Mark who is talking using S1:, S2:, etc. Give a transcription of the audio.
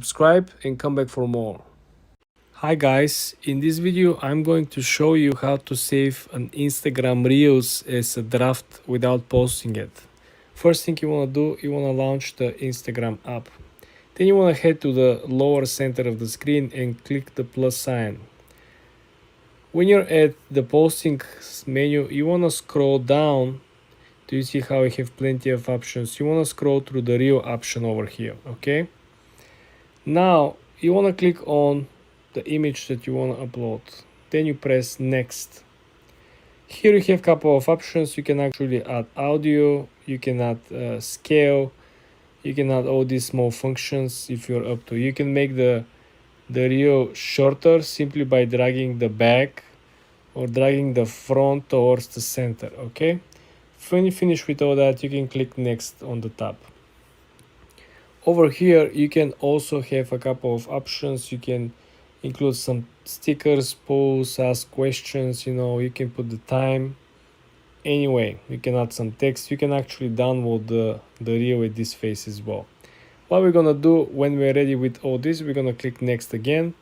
S1: subscribe and come back for more. Hi guys, in this video I'm going to show you how to save an Instagram Reels as a draft without posting it. First thing you want to do, you want to launch the Instagram app. Then you want to head to the lower center of the screen and click the plus sign. When you're at the posting menu, you want to scroll down. Do you see how I have plenty of options? You want to scroll through the Reel option over here, okay? Now you want to click on the image that you want to upload. Then you press next. Here you have a couple of options. You can actually add audio, you can add scale, you can add all these small functions if you're up to. You can make the reel shorter simply by dragging the back or dragging the front towards the center, okay? When you finish with all that, you can click next on the tab. Over here you can also have a couple of options. You can include some stickers, polls, ask questions, you can put the time. Anyway, you can add some text. You can actually download the reel with this face as well. What we're gonna do when we're ready with all this, we're gonna click next again.